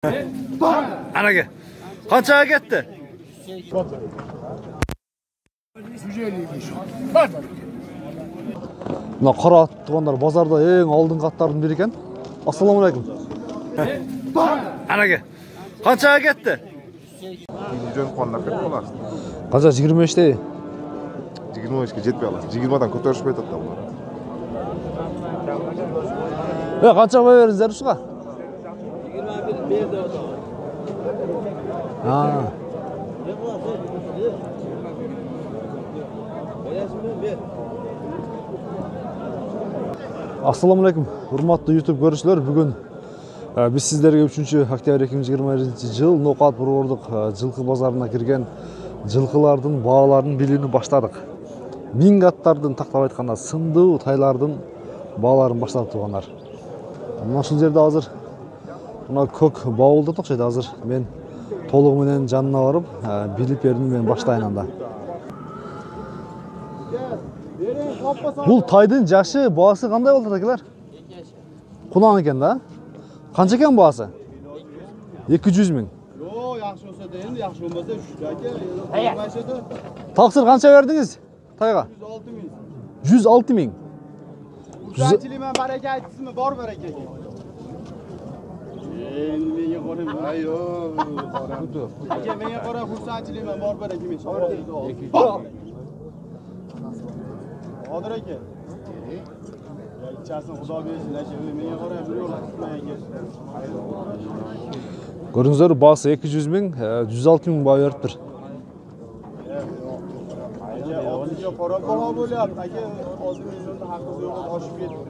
Anaga. Qanchaga ketdi? 150'ymiş. Mına qara tuğanlar bozorda eng oldingi atlardan biri ekan. Assalomu alaykum. Anaga. Qanchaga ketdi? Milyon qonlar ketib qolarsiz. Qancha 25 ta? 25 ga jetmay olasiz. 20 dan ko'tarishmay turibdi bular. Qancha qo'yaveringizlar shuga? 21 berdi ota. Ha. Assalomu alaykum. Hurmatli YouTube ko'ruvchilar, bugun biz sizlarga 3-oktyabr 2021-yil Noqat Burg'urdiq жылқы bozoruna kirgan жылқылардың бағаларын bilini başladık. Ming atlardan taqlab aytqanda sındığı taylardan бағаларын başladık tuğanlar. Mana şu жерде hazır mына көк бауылды тоқшайды hazır. Men толығы менен жанына барып, bilip бердім, мен баштайын анда. Бұл тайдың жашы бағасы қандай болды такелер? 2 yaş. Құлан екен да? Қанша екен бағасы? 200 мың. Yo, yaxshi olsa deyildi, yaxshi olmasa 3 aka. Taqsir қанша verdiniz tayga? 106 106 ming. мың. Uçakçılığıma baraka aytdingizmi? Bor barakaga. Endi menga qarang. Ayo, aka menga qara, xursandchilikman, bor barakaga. Qodir aka. İçersin xudo bersin aka. Menga qara, bir yo'l tutmayga. Көріңіздер, басы 200 мың, 106 мың бай өрттір. Aka, para baho bo'lyapti. Aka, hozir milyonda haqqingiz yo'q, oshib ketdi.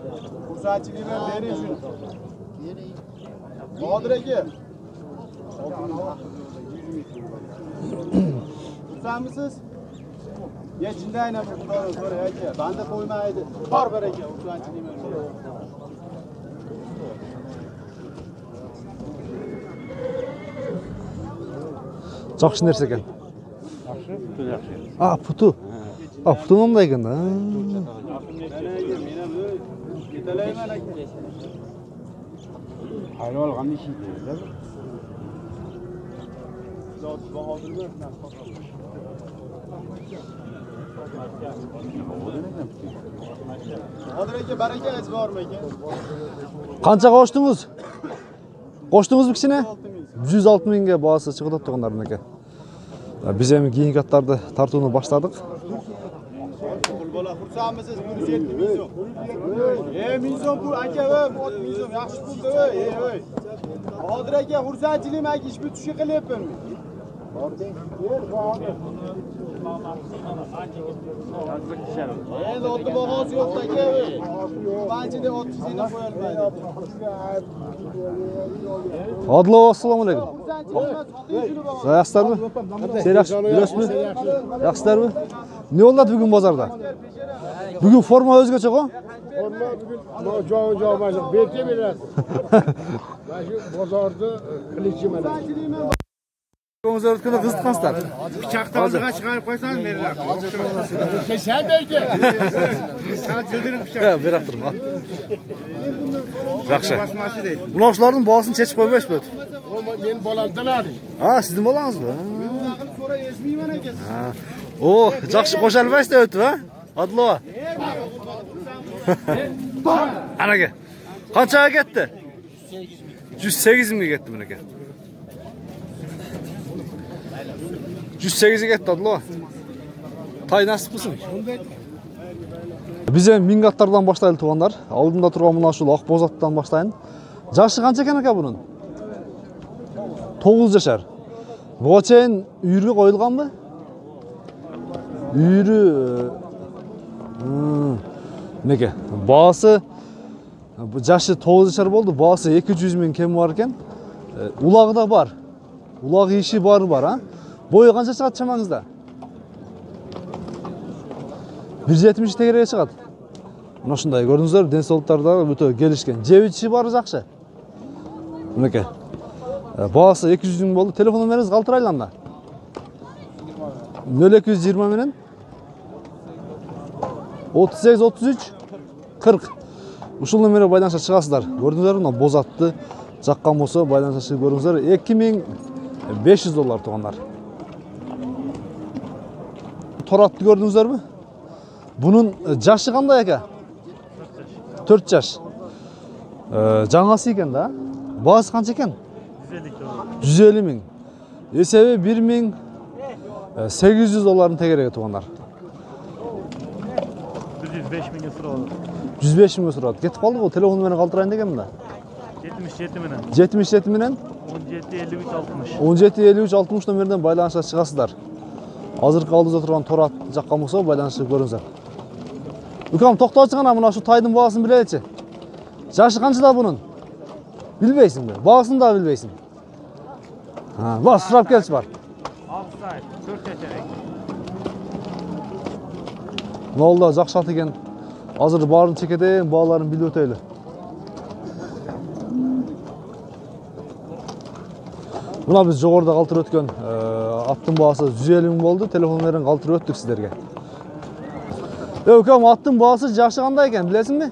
Xursandchilikman bering shuni. Qodir aka. Xursandmisiz? Yechindaynam xudoga ko'ra aka. Banda qo'ymaydi. Bor baraka, xursandchilikman. Жақсы нәрсе екен. Yaxshi, putul yaxshi. Putu. Putu мындай екен да. Ketalayman aka. Hayır olgan işi değil. Zot bahodirlar. Qodir aka, barakangiz bormi aka? Qancha qo'shdingiz? Qo'shdingizmi kichine? 106 mingga бағасы chiqib turganlar aka. Biz ham keyingi atlarni tartuvni boshladik. Bola xursandmisiz? 170 ming so'm. Ming so'm pul aka, 10 ming so'm yaxshi pulda. Qodir aka, xursandchilikman aka, ish bitishga qilyapman. Endi oti bahosi yo'q aka. Banchida 30 mingdan qo'yilmaydi. Adlo, assalomu alaykum. Yaxshilarmi? Sen yaxshimi? Yaxshilarmi? Ne oldu bugün bozorda? Bugün forma o'zgacha-ku? Forma bugün joy-joy berke berasiz. Mana shu bozorda qilichi mana. Ko'ngizlar o'tkanda qiziqqansizlar. Pichoqdan chiqarib qo'ysangiz menlar. Sen belki. Sen jildirib pichoq. Berib turma. Yaxshi. Basması değil. Buloqlarning bahosini chechib qo'ymaysiz bu. Men bolamdan Sizning bolangizmi? So'ra ezmayman aka. Yaxshi qo'shilmaysiz o'tdi, ha? Adlo. Anaga. Qanchaga ketdi? 108 mingga ketdi buniki. 108 ga ketdi Adlo. Tay nasib qilsin. Biz ham ming atlardan boshlaylik tuğanlar. Aldımda turgan mına şu Oqboz atdan boshlayın. Yaşı qancha ekan aka bunun? 9 yaşar. Buga cheyin uyurga qo'yilganmi? Uyuri nega? Bahası yaşı 9 yaşar bo'ldi. Bahası 200 ming kem var ekan. Ulagı da var. Ulagı işi var ha? Boyu qancha chiqadi chamangizda? 170 tegirga chiqadi. Mana shunday ko'rdingizlar, densoltarda o'ta kelishgan. Jevichi bor yaxshi. Buniki. Bahası 200 ming bo'ldi. Telefon nomeringiz qaltiraylar. 0220 menen 38 33 40. Ушул номерге байланышып чыгасыздар. Көрдүңүздөр, мына боз атты Жаққан болса байланысты көріңіздер. 2500 доллар туғандар. Торатты көрдіңіздер бі? Бұның жашы қандай екен? 4 жаш. Жаңасы екен да? Бағасы қанша екен? 150 мың. Есебі 1800 долларын тегерегі туғандар. 105 мыңға сұрады. 105 мыңға сұрады. Кетіп қалды бұл телефон менен қалтырайын деген да? 77 менен. 77 менен? 17-53-60 номерден байланысқа шығасыздар. Азырқы алдыңызда тұрған торат жаққан болса байланысқа көріңіздер. Үкам, тоқтаушы ғана мұна шу тайдың бағасын білелечі. Жашы қаншыда бұның? Білбейсің бе? Бағасын да білбейсің. Бас, сұрап келші бар. 6 ай, 4 yaşarek. Нолда жақшат екен. Азыр барын чекеден, бағаларын білі өтейлі. Мұна біз жоғырда қалтыр өткен аттың бағасы 150 мың болды. Телефонларын қалтыр өттік сіздерге. Өкем, аттың бағасы жашы қандай екен, білесің бе?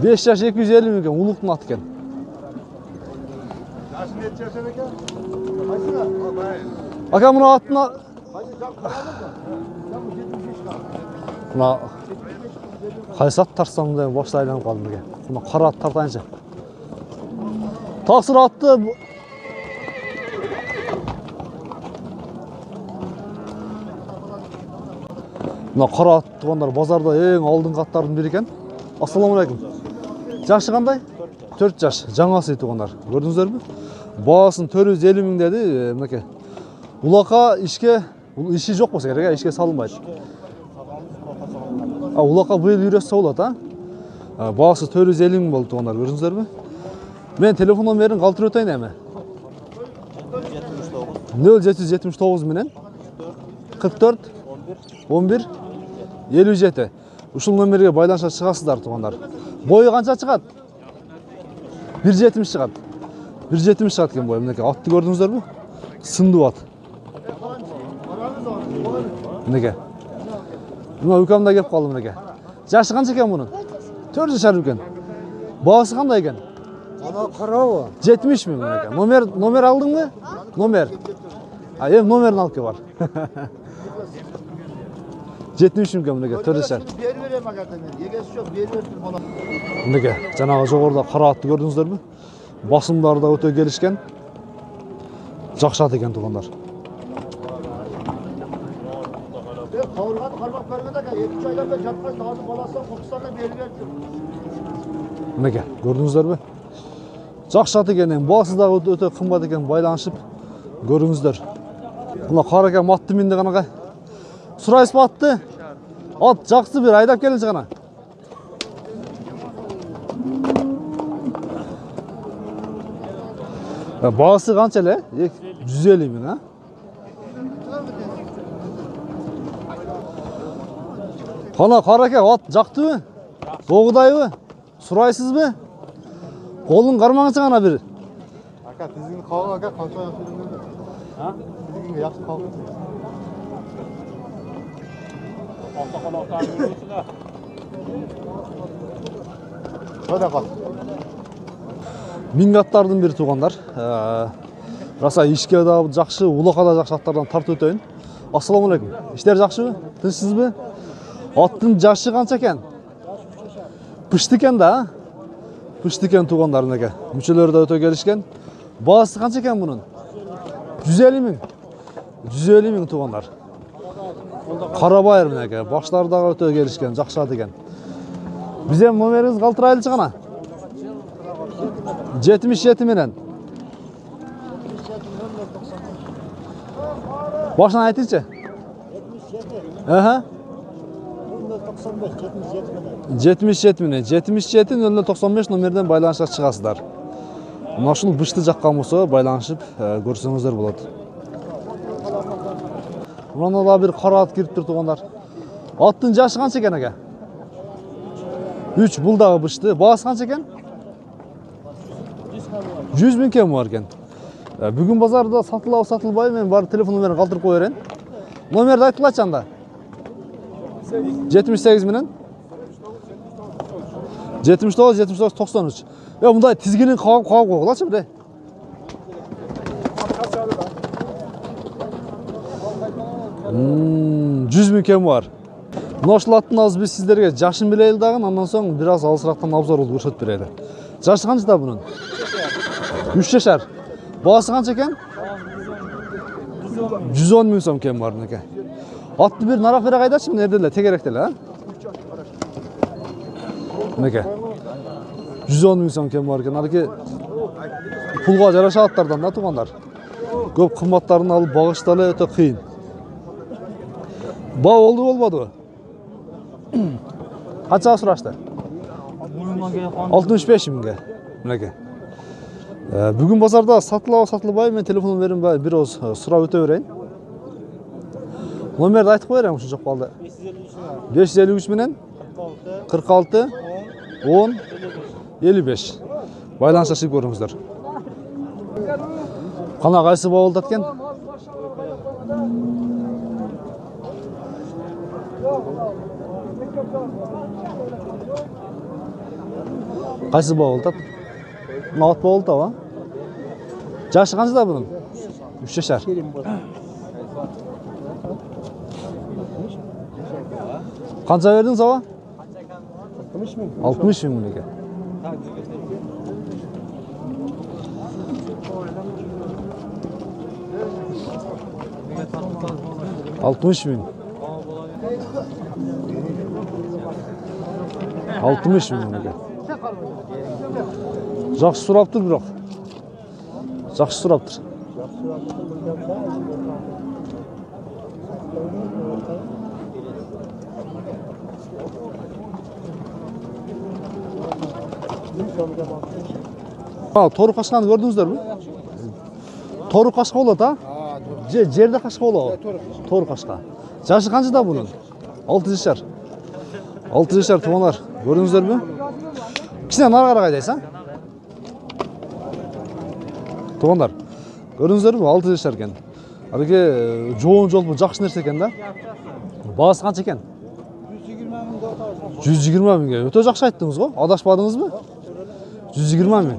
5 жаш 250 мың екен, ұлықтың аты екен. Ака, мұна аттына... Мұна... Қайсат тарсам да башта айланып қалдым екен. Мұна қара ат тартайыншы. Тақсыр атты... Мұна қара ат туғандар базарда ең алдың қаттардың бірі екен. Ассаламалейкум. Жашы қандай? 4 жаш. Жаңасы туғандар. Көрдіңіздер бі? Бағасын 450 мың деді. Мінеке. Улақа ішке жоқ болса керек, ішке салынбайды. Улақа бұйыл үйрессе болады, бағасы 450 мың болды туғандар. Көрдіңіздер бі? Мен телефон номерін қалтыр өтейін әме. 0779 менен 44 11 57. Ушыл номерге байланышқа шығасыздар туғандар. Бойы қанша шығады? 170 шығады. 170 шығады кен бойы. Мінеке, атты көрдіңіздер бі? Сынды ат. Мінеке. Мұна үкамда кеп қалды мінеке. Жашы қанша екен мұның? 4 жашар екен. Бағасы қандай екен? Ана қарауы. 70 мың мінеке. Номер алдың мы? Номер. Номерін алып ке бар. 70 мың мінеке, 4 жашар. Мінеке, жаңағы жоғырда қара атты көрдіңіздер бі? Басымдары да өте келішкен. Жақшат екен туғандар. Қауырған қармақ бергенде 2 айларда жатқан дағаны баласынан Қоқыстаннан бері берді. Мінеке, көрдіңіздер бі? Жақшат екенен, бағасыздағы өте қымбат екен байланышып көріңіздер. Мұна қара екен матты менде ғанаға. Сұрайсы батты. Ат жақсы бір айдап келінші ғана. Бағасы қанша әлі? 150 мың, а? Қана қараке, ат жақты бі? Оғыдай бі? Сұрайсыз бі? Қолын қармаңызы ғана бір. Ака, тізгін қалың ака, қанша жақсы жүріңдер? Тізгінге жақсы қалың. Қайда қал? Мингаттардың бір туғандар. Раса ішке да жақшы, улақа да жақшы аттардан тарт өтейін. Ассаламалейкум. Іштер жақшы бі? Тінсіз бі? Аттың жашы қанша екен? Пышты екен да? Пышты екен туғандар неге. Мүшелері де өте келішкен. Бағасы қанша екен бұның? 150 мың. 150 мың туғандар. Қарабайыр мінеке. Башлардағы өте келішкен, жақша деген. Бізден номеріңіз қалтырайлы шығана? 77 менен. Башынан айтыңшы? 77 менен. 77-0095 номерден байланышқа шығасыздар. Нашыл бышты жаққан болса байланышып көрсеңіздер болады. Мұнан да бір қара ат кіріп тұр туғандар. Аттың жашы қанша екен әке? 3 бұлдағы бышты. Бағасы қанша екен? 100 мың кем бар екен. Бүгін базарда сатылбай мен бар телефон номерін қалтырып қойырен. Номерді айтылайшы анда? 78 менен? 79-93. мындай тизгинин кагып койгулачы бир. 100 миң кем бар. Мына ушул аттын азыр биз сиздерге жашын билели дагы, андан соң бир аз алысырактан обзор кылып көрсөтүп берели. Жашы канча бунун? 3 жашар. Баасы канча экен? 110 миң сом кем бар мынеке. Атты бир нарак бере кайдачы, мына жерде эле тегеректе эле, а? Мынеке. 110 миң сом кем бар экен. Алки пулга жараша аттардан да туугандар. Көп кымбаттарын алып багышталы өтө кыйын. Ба oldu болбодубу? Канчага сурашты? 65 миңге. Мынеке. Бүгүн базарда сатылбай, мен телефонун берим бир оз сурап өтө берейин. Номерди айтып коерем ушул жок калды. 553 менен 46 10 55. Байланышып көрүңүздөр. Кана кайсы ба болду экен? Кайсы ба болду? Мына ат ба болду ба? Жашы канча бунун? 3 жашар. Канча бердиңиз аба? 60 миң мынеке. Altmış bin. 60 bin müneke. Жақсы сұрапtır бірақ. Жақсы сұрапtır. Торы қашқаны көрдіңіздер ме? Торы қашқа болады, а? Жерде қашқа болады. Торы қашқа. Жашы қаншада бұның? 6 жашар. 6 жашар туғандар. Көрдіңіздер ме? Кішіне нарғара қайдайсың? Туғандар. Көрдіңіздер ме? 6 жашар екен. Әлгі жоғын жол бұл жақсы нәрсе екен да? Бағасы қанша екен? 120 мыңға. Өте жақсы айттыңыз ғой? Адашпадыңыз ба? 120 мың.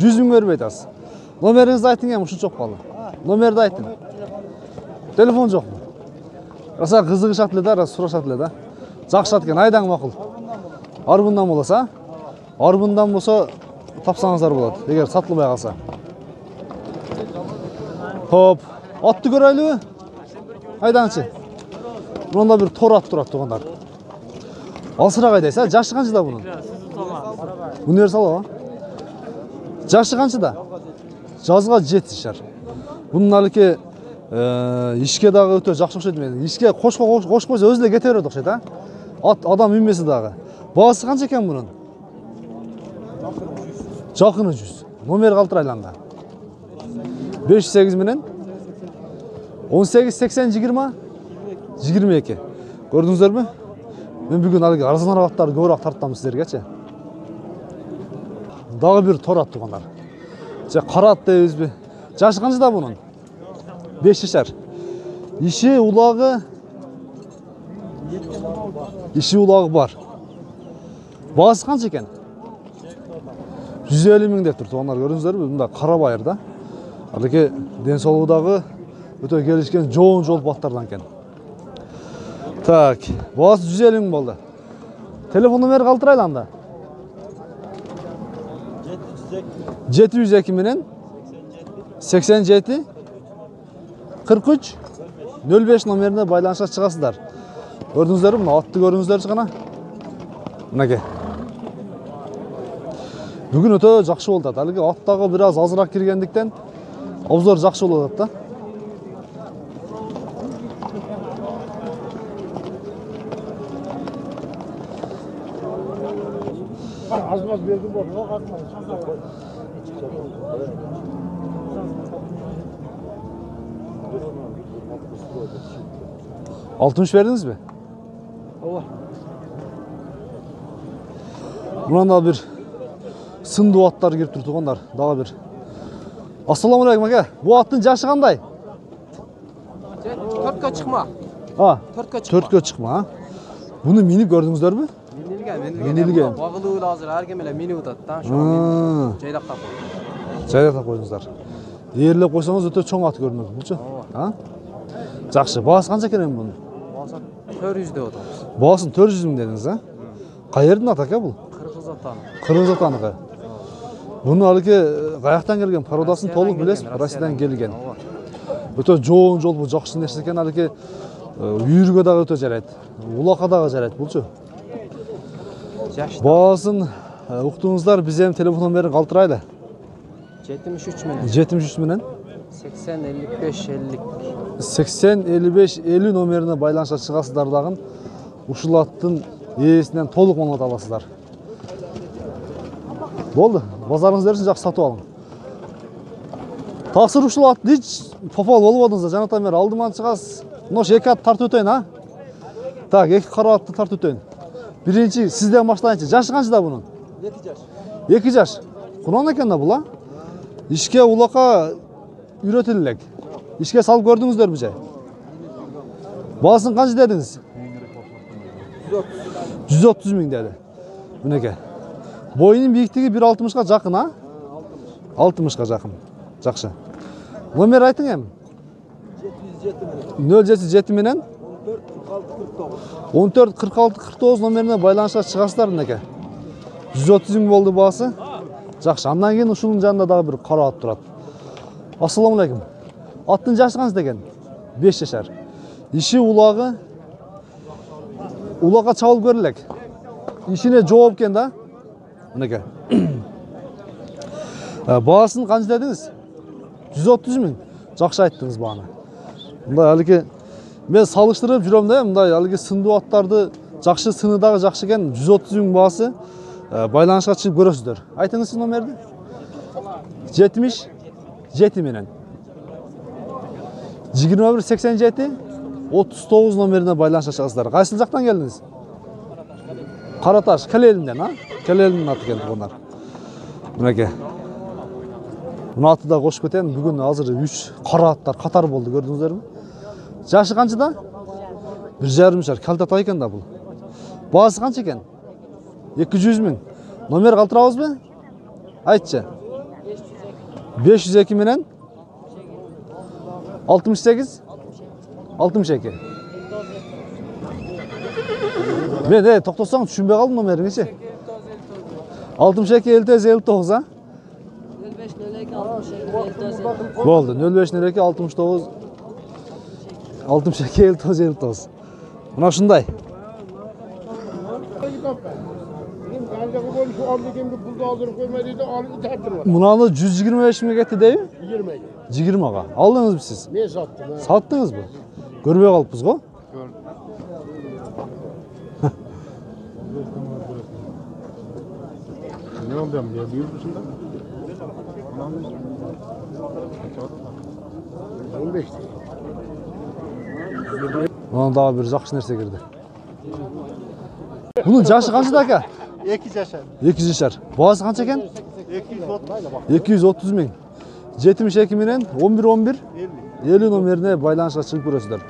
100 мың беріп айтасыз. Номеріңізді айтың ем, ұшын жоқ қалды. Номерді айтың. Телефон жоқ mu? Раса қызығы шатылы да, раса сұра шатылы да. Жақсы шаткен, айдаң мақыл. Арбындан боласа, арбындан болса тапсаңыздар болады, егер сатылмай қалса. Хоп, атты көрәйлі бі? Айдаңшы. Бұнда бір тор ат тұрады тұғандар. Алсыра қайдайса, жашы қаншыда бұның? Бұны ер сала ба? Жашы қаншыда? Жазға 7 жашар. Бұның әліке ішке дағы өте жақсы оқшайды мен. Ішке қош қойса өзі де кете береді оқшайды, а? Адам үнмесі дағы. Бағасы қанша екен бұның? Жақыны 100. Номер қалтыр айланға. 508 менен 18 80 20 22. Көрдіңіздер ме? Мен бүгін әлгі арзан арабаттарды көбірек тарттым сіздерге. Дағы бір тор ат туғандар. Қара ат дейбіз бе? Жашы қаншыда бұның? 5 жашар. Іші улағы бар. Бағасы қанша екен? 150 мың деп тұр туғандар. Көрдіңіздер ме? Бұнда қара байыр да. Әліке денсаулығыдағы өте келішкен жоғын жол баттардан кен. Так, бағасы 150 мың болды. Телефон номері қалтырайлы анда? 702 менен 87 43 05 номеріне байланышқа шығасыздар. Көрдіңіздер ме? Атты көрдіңіздер шығана? Мінеке. Бүгін өте жақсы болды. Әлгі аттағы біраз азырақ кіргендіктен обзор жақсы болады да. Azmaz verdim bu. Yok atmaz. 60 verdiniz mi? Allah. Buna bir sındı atlar girip durdu onlar. Daha bir. Assalamu alaikum aka. Bu attın yaşı qanday? 4'e çıkma. Ha. 4'e çıkma. 4'e çıkma ha. Bunu minip gördünüzler mi? Minilgen. Бағылуы азыр әркім еле мини ұтады да. Шоң жайлақта қойды. Жайлақта қойдыңыздар. Ерлеп қойсаңыз өте чоң ат көрінеді, бұлчы? Жақсы, бағасы қанша екен бұның? Бағасы 400-де отырмыз. Бағасын 400 мың дедіңіз, Қай жердің аты екен бұл? Қырғыз атанығы. Бұны әлгі қаяқтан келген пародасын толық білесіз, Россиядан келген. Өте жоғын жол бұл жақсы нәрсе екен, әлгі үйірге дағы өте жарайды. Улаққа дағы жарайды, бұлчы? Бағасын ұқтыңыздар, біз ем телефон номерін қалтырайлы. 73 менен. 73 менен? 80-55-50. 80-55-50 номеріне байланышқа шығасыздар дағын ұшыл аттың иесінен толық мағлұмат аласыздар. Болды, базарыңыздар үшін жақсы сатып алың. Тақсыр ұшыл ат дейч, попал болып одыңыздар, жанатан бері алдыман шығасыз. Нош екі ат тарт өтейін, Так, екі қара атты тарт өтейін. Бірінші, сізден баштайыншы. Жашы қаншыда бұның? 2 жаш. 2 жаш. Құнан екен да бұла? Ішке улақа үйретілілік. Ішке салып көрдіңіздер біже? Бағасын қанша дедіңіз? 130 мың деді. Мінеке. Бойының биіктігі 1.60-ға жақын, 60-ға жақын. Жақшы. Номер айтың әм? 077 менен? 14-46-49 номеріне байланышқа шығасыздар, мінеке. 130 мың болды бағасы. Жақшы, андан кейін ұшының жанында дағы бір қара ат тұрады. Ассаламалейкум. Аттың жашы қанша деген? 5 жашар. Іші улағы, улаға чабылып көрілік. Ішіне жооп кен да? Мінеке. Бағасын қанша дедіңіз? 130 мың. Жақшы айттыңыз бағаны. Мұндай әліке, мен салыштырып жүрем да, мұндай әліке сынды аттарды жақшы сыныдағы жақшы кен 130 мың бағасы байланышқа шығып көресіздер. Айтыңыз сіз номерді? 77 менен. 21-87-39 номеріне байланышқа шығасыздар. Қайсыл жақтан келдіңіз? Қараташ, Кәлелімден, Кәлелімнің аты келді бұнар. Мінеке. Бұны аты да қош кетен, бүгін азыр 3 қара аттар қатар болды, көрдіңіздер ме? Жашы қаншыда? 1,5 жар, кәлтат айкен да бұл. Бағасы қанша екен? 200 мың. Номер қалтырауыз бе? Айтшы. 502 менен? 68? 62. Мен, тоқтасаң түшінбей қалдым номеріңі ше. 62-59, Болды, 05-02-69 62-59. Мұна шындай. Мұнаны 125 мың кетті дейі? 20-ға. Алдыңыз біз сіз? Мен саттым. Саттыңыз бұл? Көрбей қалыппыз ғой? Ne oldu ya? Büyür müsün da? 15 değil. Ona daha bir жақсы нәрсе кірді. Бұның жашы қаншыда aka? 2 жашар. 2 жашар. Бағасы қанша екен? 230 мың. 72 менен 11-11 50 номеріне байланышқа шығып көресіздер.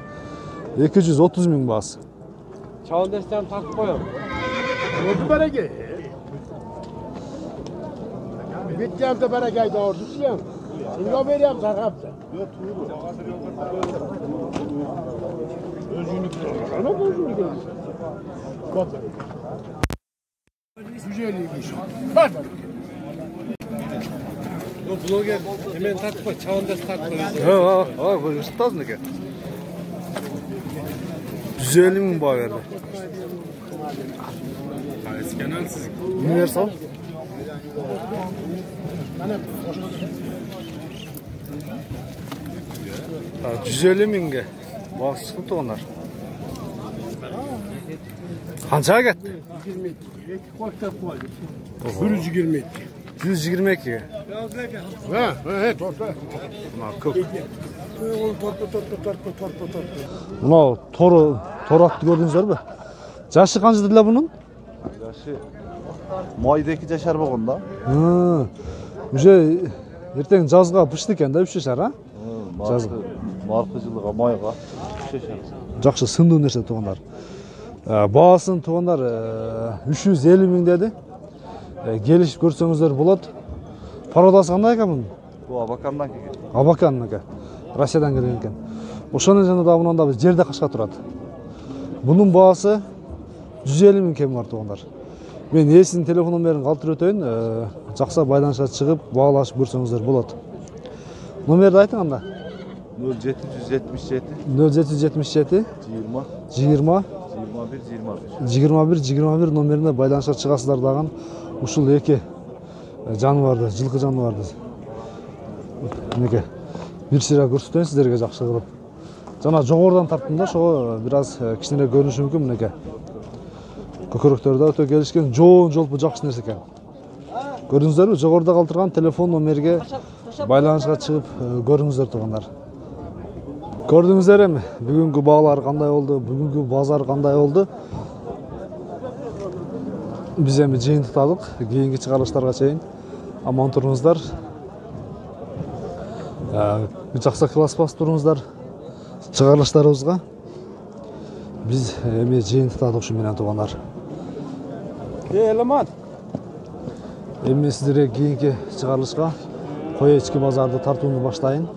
230 мың бағасы. Çağındestem takıp koyalım. Ne bereke? Bitti de berekaydı ordu siyem. Şimdi o veriyem sarkapta. Yok tuğru. Özünlük olur. Ana özünlük olur. Bakın. 150 kişi. Bak. Bu blogger hemen takıp çağındes takıp. Üşüttaz ne ki? 150 min bağ verdi. Kanal sizin. Universal. Ha, 150 minge. Bağ sıkıntı onlar. Qanchaga ketdi? 120. 122. Ha, torpa. Ko'p. Мынау тор атты көрдіңіздер бе? Жашы қанша деді бұның? Жашы майда 2 жашар болған да. Уже ертең жазға пішті екен да 3 жашар, а? Марқы жылыға майға 3 жашар. Жақсы сынды нәрсе туғандар. Бағасын туғандар 350 мың деді. Келішіп көрсеңіздер болады. Пародасы қандай екен бұның? Бұл Абакандан келген. Абаканныкі. Россиядан келген екен. Ошоның және да мұнда біз жерде қашқа тұрады. Бұның бағасы 150 мың кем бар туғандар. Мен есінің телефон номерін қалтыр өтейін. Жақса байланысқа шығып, бағалашып көрсеңіздер болады. Номерді айтың анда? 0777 0777 20 21 номеріне байланысқа шығасыздар даған ұшыл еке жануарды, жылқы жануарды. Мінеке, бір сыра көрсетейін сіздерге жақсы қылып. Жана жоғарыдан тарттым да, шоғы біраз кішінері көрініші мүмкін мінеке. Көкіректерді өте келішкен жоғын жолпы жақсы нәрсе екен. Көрдіңіздер бі? Жоғарыда қалтырған телефон номерге байланысқа шығып көріңіздер туғандар. Көрдіңіздер емі? Бүгінгі бағалар қандай oldu, бүгінгі базар қандай oldu. Біз емі жиынтықтадық, кейінгі шығарылыштарға шейін. Аман тұрыңыздар. Жақсы класс бас тұрыңыздар шығарылыштарымызға. Біз емі жиынтықтадық шыменен туғандар. Емі сіздерге кейінгі шығарылышқа қой ечкі базарды тартуынды баштайын.